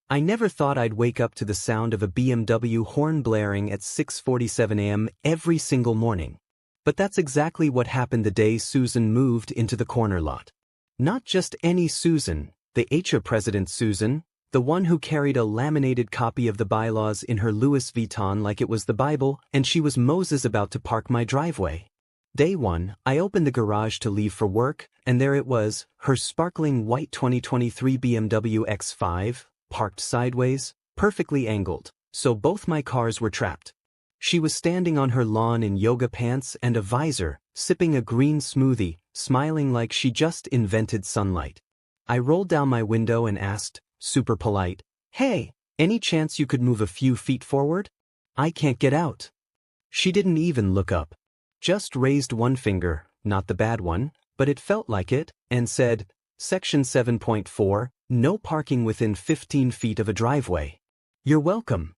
I never thought I'd wake up to the sound of a BMW horn blaring at 6:47 a.m. every single morning. But that's exactly what happened the day Susan moved into the corner lot. Not just any Susan, the HO President Susan, the one who carried a laminated copy of the bylaws in her Louis Vuitton like it was the Bible, and she was Moses about to park my driveway. Day 1, I opened the garage to leave for work, and there it was, her sparkling white 2023 BMW X5, parked sideways, perfectly angled, so both my cars were trapped. She was standing on her lawn in yoga pants and a visor, sipping a green smoothie, smiling like she just invented sunlight. I rolled down my window and asked, super polite, "Hey, any chance you could move a few feet forward? I can't get out." She didn't even look up. Just raised one finger, not the bad one, but it felt like it, and said, Section 7.4, no parking within 15 feet of a driveway. You're welcome.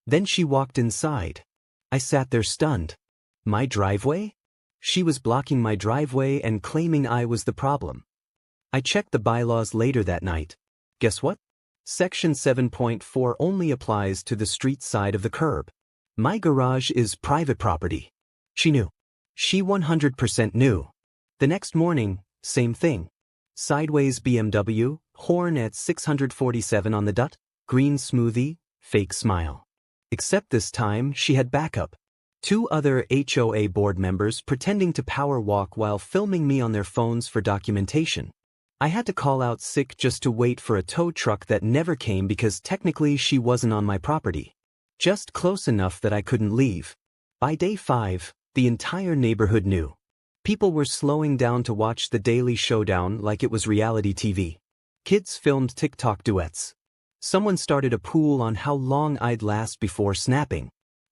Then she walked inside. I sat there stunned. My driveway? She was blocking my driveway and claiming I was the problem. I checked the bylaws later that night. Guess what? Section 7.4 only applies to the street side of the curb. My garage is private property. She knew. She 100% knew. The next morning, same thing. Sideways BMW, horn at 647 on the dot, green smoothie, fake smile. Except this time she had backup. 2 other HOA board members pretending to power walk while filming me on their phones for documentation. I had to call out sick just to wait for a tow truck that never came because technically she wasn't on my property. Just close enough that I couldn't leave. By day 5, the entire neighborhood knew. People were slowing down to watch the Daily Showdown like it was reality TV. Kids filmed TikTok duets. Someone started a pool on how long I'd last before snapping.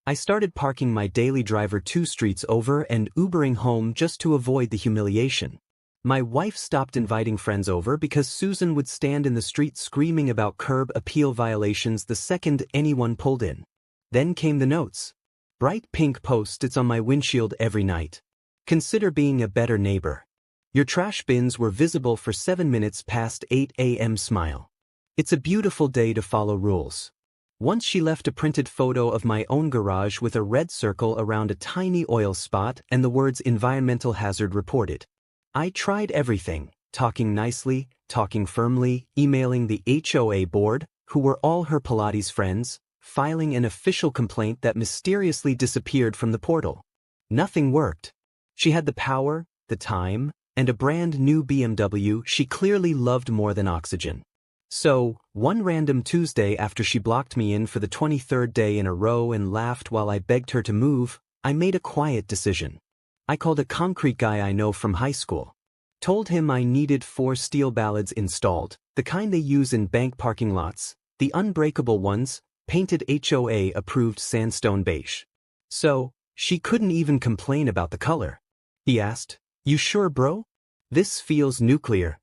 I started parking my daily driver 2 streets over and Ubering home just to avoid the humiliation. My wife stopped inviting friends over because Susan would stand in the street screaming about curb appeal violations the second anyone pulled in. Then came the notes. Bright pink post-its on my windshield every night. Consider being a better neighbor. Your trash bins were visible for 7 minutes past 8 a.m. Smile. It's a beautiful day to follow rules. Once she left a printed photo of my own garage with a red circle around a tiny oil spot and the words environmental hazard reported. I tried everything, talking nicely, talking firmly, emailing the HOA board, who were all her Pilates friends, filing an official complaint that mysteriously disappeared from the portal. Nothing worked. She had the power, the time, and a brand new BMW she clearly loved more than oxygen. So, one random Tuesday after she blocked me in for the 23rd day in a row and laughed while I begged her to move, I made a quiet decision. I called a concrete guy I know from high school. Told him I needed 4 steel ballads installed, the kind they use in bank parking lots, the unbreakable ones, painted HOA-approved sandstone beige. So, she couldn't even complain about the color. He asked, "You sure, bro? This feels nuclear."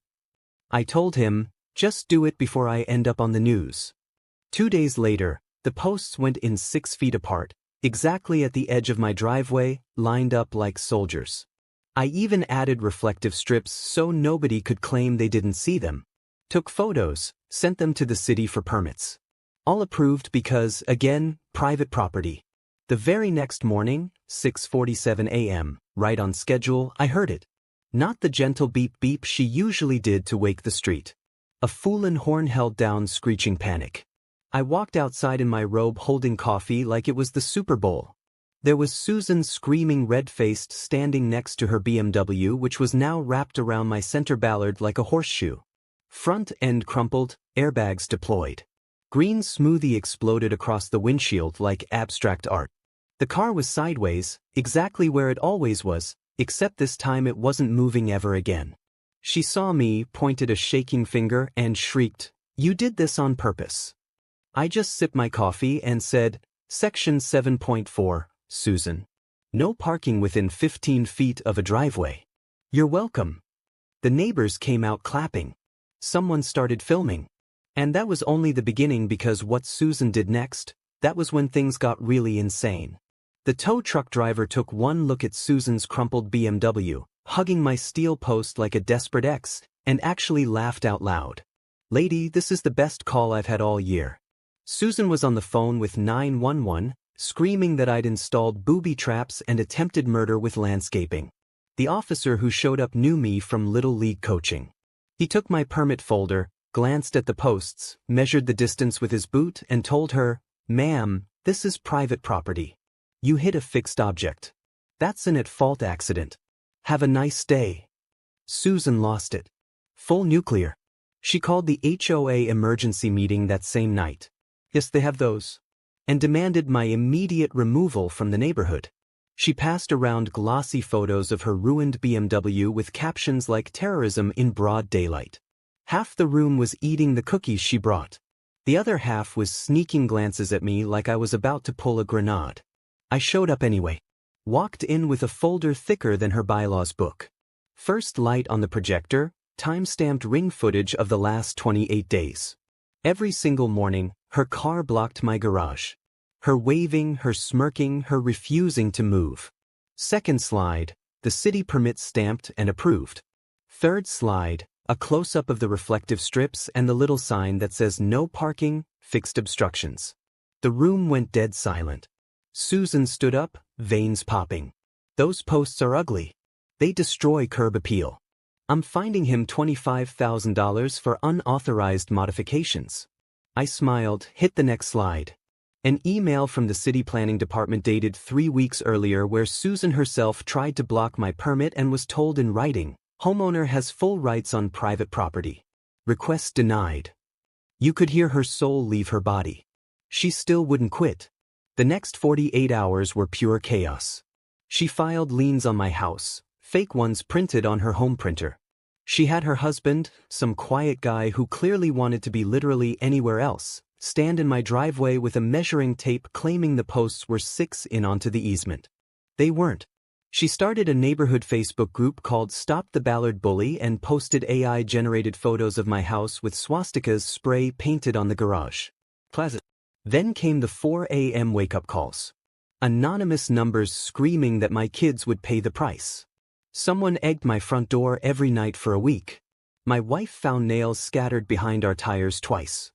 I told him, "Just do it before I end up on the news." 2 days later, the posts went in 6 feet apart, exactly at the edge of my driveway, lined up like soldiers. I even added reflective strips so nobody could claim they didn't see them. Took photos, sent them to the city for permits. All approved because, again, private property. The very next morning, 6:47 a.m., right on schedule, I heard it. Not the gentle beep-beep she usually did to wake the street. A foolin' horn-held down screeching panic. I walked outside in my robe holding coffee like it was the Super Bowl. There was Susan screaming red-faced standing next to her BMW which was now wrapped around my center ballard like a horseshoe. Front end crumpled, airbags deployed. Green smoothie exploded across the windshield like abstract art. The car was sideways, exactly where it always was, except this time it wasn't moving ever again. She saw me, pointed a shaking finger, and shrieked, "You did this on purpose." I just sipped my coffee and said, Section 7.4, Susan. No parking within 15 feet of a driveway. You're welcome. The neighbors came out clapping. Someone started filming. And that was only the beginning because what Susan did next, that was when things got really insane. The tow truck driver took one look at Susan's crumpled BMW, hugging my steel post like a desperate ex, and actually laughed out loud. "Lady, this is the best call I've had all year." Susan was on the phone with 911, screaming that I'd installed booby traps and attempted murder with landscaping. The officer who showed up knew me from Little League coaching. He took my permit folder, glanced at the posts, measured the distance with his boot, and told her, "Ma'am, this is private property. You hit a fixed object. That's an at-fault accident. Have a nice day." Susan lost it. Full nuclear. She called the HOA emergency meeting that same night. Yes, they have those. And demanded my immediate removal from the neighborhood. She passed around glossy photos of her ruined BMW with captions like "terrorism in broad daylight." Half the room was eating the cookies she brought. The other half was sneaking glances at me like I was about to pull a grenade. I showed up anyway. Walked in with a folder thicker than her bylaws book. First light on the projector, time-stamped ring footage of the last 28 days. Every single morning, her car blocked my garage. Her waving, her smirking, her refusing to move. Second slide, the city permit stamped and approved. Third slide, a close-up of the reflective strips and the little sign that says "No parking, fixed obstructions." The room went dead silent. Susan stood up, veins popping. "Those posts are ugly. They destroy curb appeal. I'm finding him $25,000 for unauthorized modifications." I smiled, hit the next slide. An email from the city planning department dated 3 weeks earlier where Susan herself tried to block my permit and was told in writing, "Homeowner has full rights on private property. Request denied." You could hear her soul leave her body. She still wouldn't quit. The next 48 hours were pure chaos. She filed liens on my house, fake ones printed on her home printer. She had her husband, some quiet guy who clearly wanted to be literally anywhere else, stand in my driveway with a measuring tape claiming the posts were 6 in onto the easement. They weren't. She started a neighborhood Facebook group called Stop the Ballard Bully and posted AI-generated photos of my house with swastikas spray painted on the garage. Then came the 4 a.m. wake-up calls. Anonymous numbers screaming that my kids would pay the price. Someone egged my front door every night for a week. My wife found nails scattered behind our tires twice.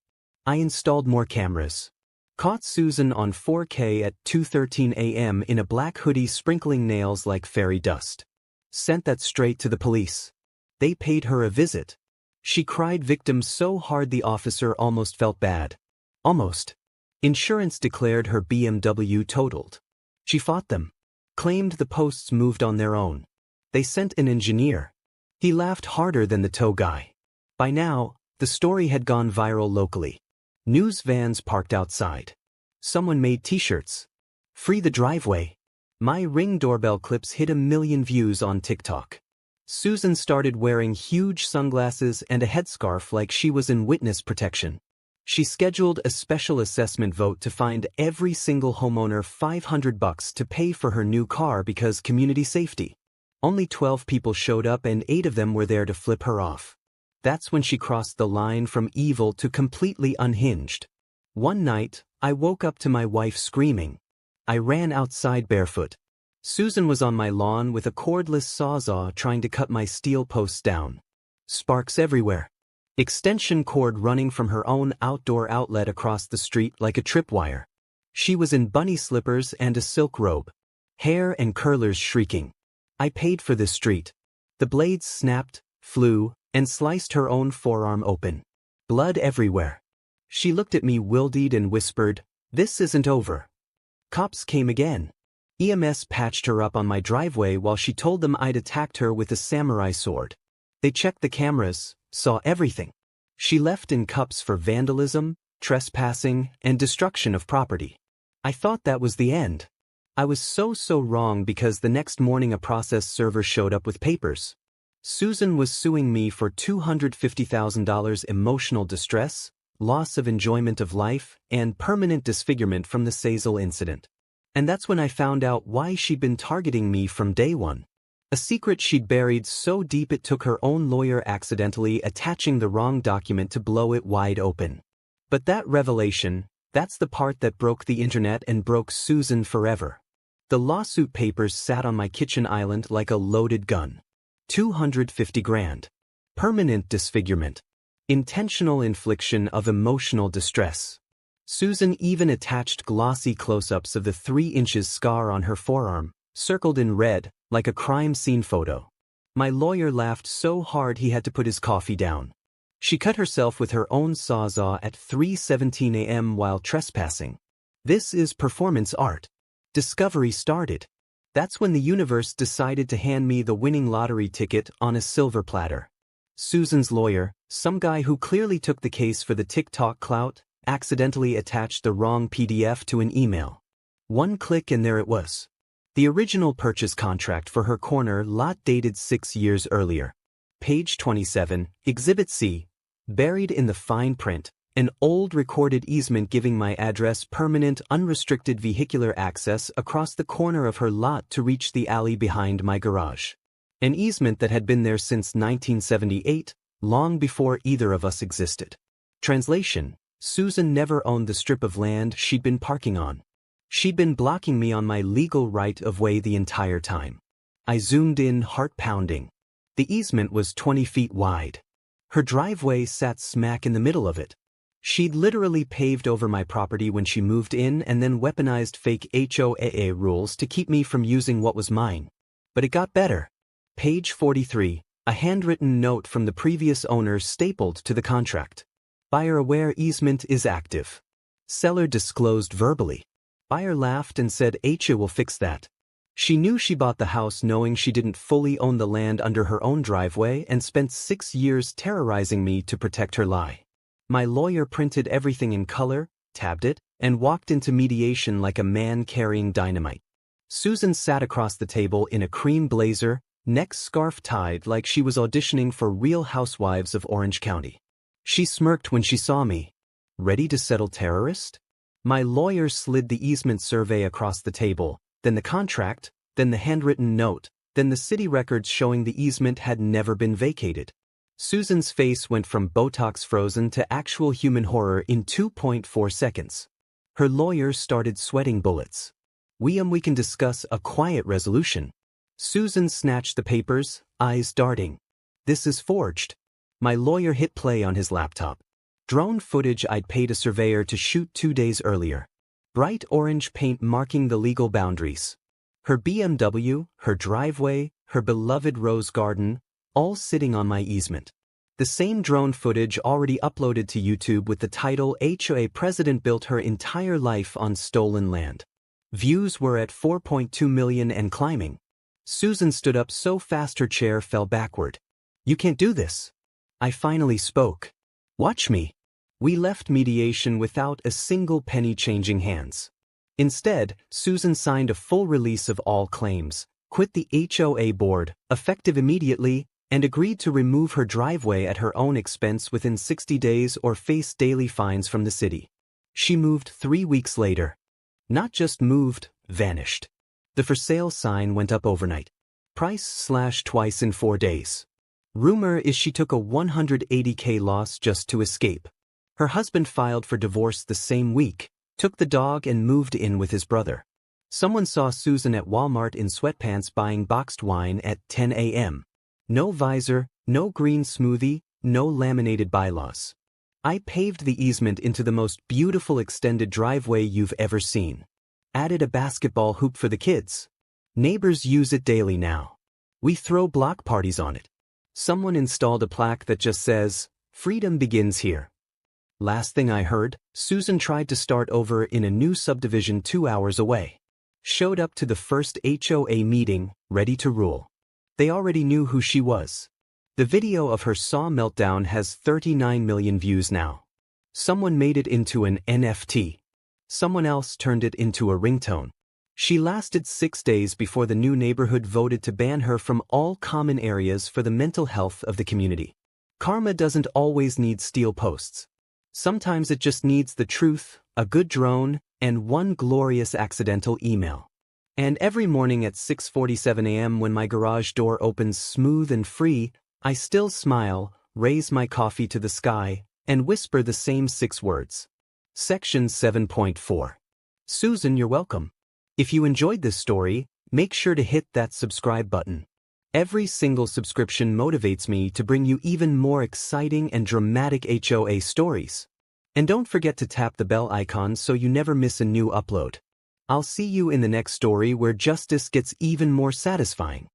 I installed more cameras. Caught Susan on 4K at 2:13 a.m. in a black hoodie sprinkling nails like fairy dust. Sent that straight to the police. They paid her a visit. She cried victim so hard the officer almost felt bad. Almost. Insurance declared her BMW totaled. She fought them. Claimed the posts moved on their own. They sent an engineer. He laughed harder than the tow guy. By now, the story had gone viral locally. News vans parked outside. Someone made t-shirts. "Free the driveway." My Ring doorbell clips hit 1 million views on TikTok. Susan started wearing huge sunglasses and a headscarf like she was in witness protection. She scheduled a special assessment vote to find every single homeowner $500 to pay for her new car because community safety. Only 12 people showed up and 8 of them were there to flip her off. That's when she crossed the line from evil to completely unhinged. One night, I woke up to my wife screaming. I ran outside barefoot. Susan was on my lawn with a cordless sawzall trying to cut my steel posts down. Sparks everywhere. Extension cord running from her own outdoor outlet across the street like a tripwire. She was in bunny slippers and a silk robe. Hair and curlers shrieking. I paid for this street. The blades snapped, flew, and sliced her own forearm open. Blood everywhere. She looked at me wildeed and whispered, "This isn't over." Cops came again. EMS patched her up on my driveway while she told them I'd attacked her with a samurai sword. They checked the cameras, saw everything. She left in cups for vandalism, trespassing, and destruction of property. I thought that was the end. I was so wrong because the next morning a process server showed up with papers. Susan was suing me for $250,000 emotional distress, loss of enjoyment of life, and permanent disfigurement from the Sazel incident. And that's when I found out why she'd been targeting me from day one. A secret she'd buried so deep it took her own lawyer accidentally attaching the wrong document to blow it wide open. But that revelation, that's the part that broke the internet and broke Susan forever. The lawsuit papers sat on my kitchen island like a loaded gun. $250 grand. Permanent disfigurement. Intentional infliction of emotional distress. Susan even attached glossy close-ups of the 3 inches scar on her forearm, circled in red, like a crime scene photo. My lawyer laughed so hard he had to put his coffee down. She cut herself with her own sawzall at 3:17 a.m. while trespassing. This is performance art. Discovery started. That's when the universe decided to hand me the winning lottery ticket on a silver platter. Susan's lawyer, some guy who clearly took the case for the TikTok clout, accidentally attached the wrong PDF to an email. One click and there it was. The original purchase contract for her corner lot dated 6 years earlier. Page 27, Exhibit C. Buried in the fine print, an old recorded easement giving my address permanent unrestricted vehicular access across the corner of her lot to reach the alley behind my garage. An easement that had been there since 1978, long before either of us existed. Translation: Susan never owned the strip of land she'd been parking on. She'd been blocking me on my legal right of way the entire time. I zoomed in, heart pounding. The easement was 20 feet wide. Her driveway sat smack in the middle of it. She'd literally paved over my property when she moved in and then weaponized fake HOAA rules to keep me from using what was mine. But it got better. Page 43, a handwritten note from the previous owner stapled to the contract. Buyer aware easement is active. Seller disclosed verbally. Buyer laughed and said HOA will fix that. She knew she bought the house knowing she didn't fully own the land under her own driveway and spent 6 years terrorizing me to protect her lie. My lawyer printed everything in color, tabbed it, and walked into mediation like a man carrying dynamite. Susan sat across the table in a cream blazer, neck scarf tied like she was auditioning for Real Housewives of Orange County. She smirked when she saw me. Ready to settle terrorist? My lawyer slid the easement survey across the table, then the contract, then the handwritten note, then the city records showing the easement had never been vacated. Susan's face went from Botox frozen to actual human horror in 2.4 seconds. Her lawyer started sweating bullets. We can discuss a quiet resolution. Susan snatched the papers, eyes darting. This is forged. My lawyer hit play on his laptop. Drone footage I'd paid a surveyor to shoot 2 days earlier. Bright orange paint marking the legal boundaries. Her BMW, her driveway, her beloved rose garden, all sitting on my easement. The same drone footage already uploaded to YouTube with the title HOA President Built Her Entire Life on Stolen Land. Views were at 4.2 million and climbing. Susan stood up so fast her chair fell backward. You can't do this. I finally spoke. Watch me. We left mediation without a single penny changing hands. Instead, Susan signed a full release of all claims, quit the HOA board, effective immediately, and agreed to remove her driveway at her own expense within 60 days or face daily fines from the city. She moved 3 weeks later. Not just moved, vanished. The for sale sign went up overnight. Price slashed twice in 4 days. Rumor is she took a $180K loss just to escape. Her husband filed for divorce the same week, took the dog and moved in with his brother. Someone saw Susan at Walmart in sweatpants buying boxed wine at 10 a.m. No visor, no green smoothie, no laminated bylaws. I paved the easement into the most beautiful extended driveway you've ever seen. Added a basketball hoop for the kids. Neighbors use it daily now. We throw block parties on it. Someone installed a plaque that just says, "Freedom begins here." Last thing I heard, Susan tried to start over in a new subdivision 2 hours away. Showed up to the first HOA meeting, ready to rule. They already knew who she was. The video of her saw meltdown has 39 million views now. Someone made it into an NFT. Someone else turned it into a ringtone. She lasted 6 days before the new neighborhood voted to ban her from all common areas for the mental health of the community. Karma doesn't always need steel posts. Sometimes it just needs the truth, a good drone, and one glorious accidental email. And every morning at 6:47 a.m. when my garage door opens smooth and free, I still smile, raise my coffee to the sky, and whisper the same 6 words. Section 7.4. Susan, you're welcome. If you enjoyed this story, make sure to hit that subscribe button. Every single subscription motivates me to bring you even more exciting and dramatic HOA stories. And don't forget to tap the bell icon so you never miss a new upload. I'll see you in the next story where justice gets even more satisfying.